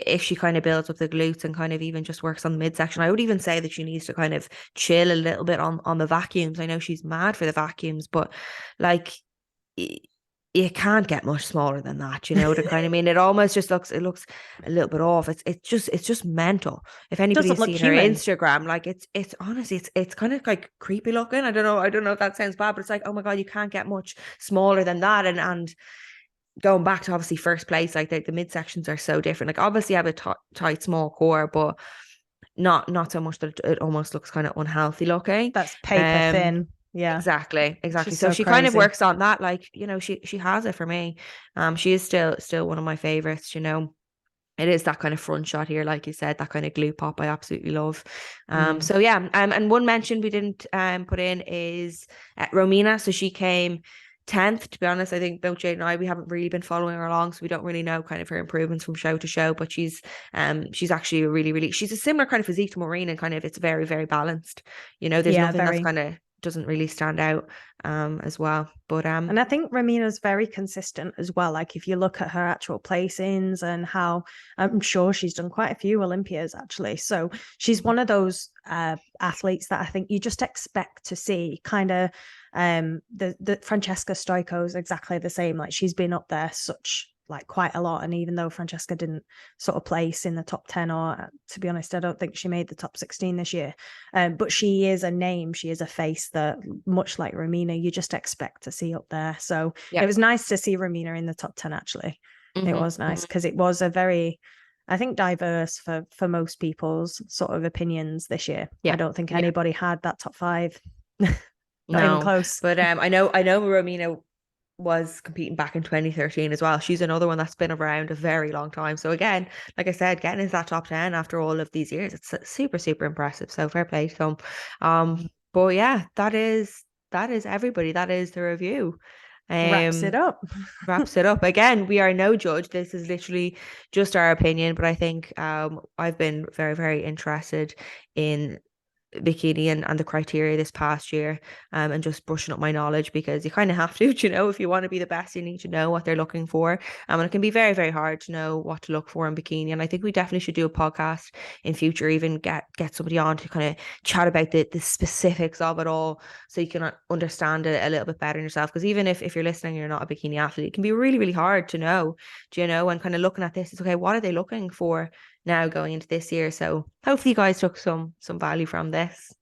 if she kind of builds up the glutes and kind of even just works on the midsection, I would even say that she needs to kind of chill a little bit on the vacuums. I know she's mad for the vacuums, but like you can't get much smaller than that, you know, to kind of mean it almost just looks a little bit off. It's just mental. If anybody Doesn't has look seen her human. Instagram, like it's honestly it's kind of like creepy looking. I don't know if that sounds bad, but it's like, oh my God, you can't get much smaller than that. And going back to obviously first place, like the midsections are so different. Like obviously I have a tight small core, but not so much that it almost looks kind of unhealthy looking. That's paper Um thin. Yeah. exactly. She's So so she kind of crazy. works on that, like, you know, she has it for me. She is still one of my favorites, you know. It is that kind of front shot here, like you said, that kind of glute pop I absolutely love. Mm. So yeah, and one mention we didn't put in is Romina. So she came 10th. To be honest, I think both Jade and I, we haven't really been following her along, so we don't really know kind of her improvements from show to show. But she's actually a really she's a similar kind of physique to Maureen, and kind of it's very very balanced. You know, there's Yeah, nothing that's very. kind of doesn't really stand out as well. But And I think Ramina's very consistent as well. Like if you look at her actual placings and how I'm sure she's done quite a few Olympias actually. So she's one of those athletes that I think you just expect to see kind of the Francesca Stoico is exactly the same. Like she's been up there such like quite a lot. And even though Francesca didn't sort of place in the top 10, or to be honest, I don't think she made the top 16 this year. But she is a name, she is a face that, much like Romina, you just expect to see up there. So yeah. it was nice to see Romina in the top 10, actually. It was nice because it was a very, I think, diverse for most people's sort of opinions this year. Yeah. I don't think Yeah. anybody had that top 5. Not even No, close. but I know Romina was competing back in 2013 as well. She's another one that's been around a very long time. So again, like I said, getting into that top 10 after all of these years, it's super impressive. So fair play to them. But yeah, that is everybody. That is the review. Wraps it Um, up. wraps it up. Again, we are no judge. This is literally just our opinion, but I think I've been very interested in bikini and the criteria this past year, and just brushing up my knowledge, because you kind of have to, you know, if you want to be the best, you need to know what they're looking for. And it can be very hard to know what to look for in bikini. And I think we definitely should do a podcast in future, even get somebody on to kind of chat about the specifics of it all, so you can understand it a little bit better yourself. Because even if you're listening, you're not a bikini athlete, it can be really hard to know, do you know, and kind of looking at this, it's okay, what are they looking for now going into this year? So hopefully you guys took some value from this.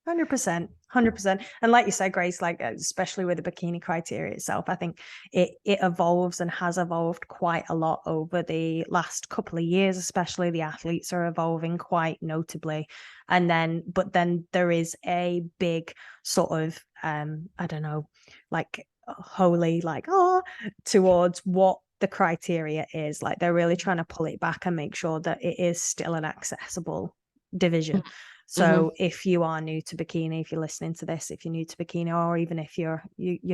100%, 100%. And like you said, Grace, like especially with the bikini criteria itself, I think it evolves and has evolved quite a lot over the last couple of years. Especially the athletes are evolving quite notably. But then there is a big sort of I don't know, like holy, like towards what the criteria is. Like they're really trying to pull it back and make sure that it is still an accessible division. Mm-hmm. So if you are new to bikini, if you're listening to this, if you're new to bikini, or even if you're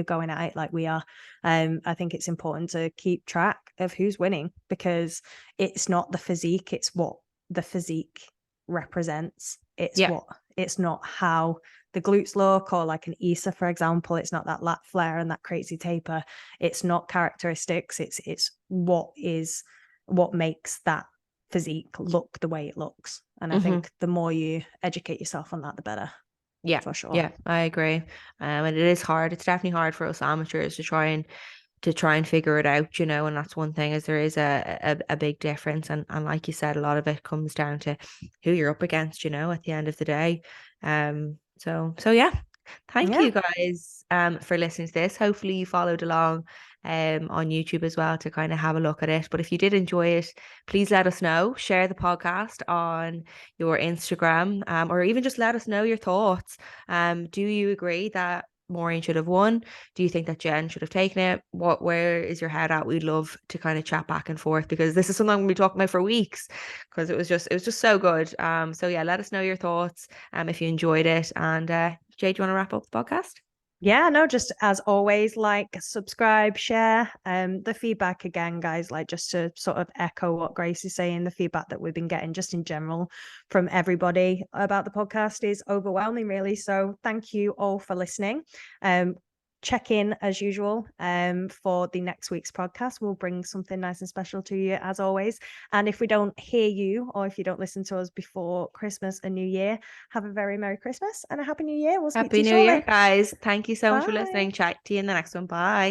going at it like we are, I think it's important to keep track of who's winning, because it's not the physique, it's what the physique represents. It's not how the glutes look, or like an Issa, for example. It's not that lat flare and that crazy taper. It's not characteristics. It's what makes that physique look the way it looks. And I think the more you educate yourself on that, the better. Yeah, For sure. yeah, I agree. And it is hard. It's definitely hard for us amateurs to try and figure it out, you know. And that's one thing, is there is a big difference. And like you said, a lot of it comes down to who you're up against, you know, at the end of the day. So yeah, thank Yeah. you guys for listening to this. Hopefully you followed along on YouTube as well to kind of have a look at it. But if you did enjoy it, please let us know. Share the podcast on your Instagram, or even just let us know your thoughts. Do you agree that Maureen should have won? Do you think that Jen should have taken it? Where is your head at? We'd love to kind of chat back and forth, because this is something we'll be talking about for weeks, because it was just so good. So yeah, let us know your thoughts if you enjoyed it. And Jay, do you want to wrap up the podcast? Yeah, no, just as always, like, subscribe, share. The feedback again, guys, like just to sort of echo what Grace is saying, the feedback that we've been getting just in general from everybody about the podcast is overwhelming, really. So thank you all for listening. check in as usual for the next week's podcast. We'll bring something nice and special to you as always. And if we don't hear you, or if you don't listen to us before Christmas and New Year, have a very Merry Christmas and a Happy New Year. We'll speak to Happy you New shortly. Year, guys. Thank you so much for Bye. listening. Chat to you in the next one. Bye.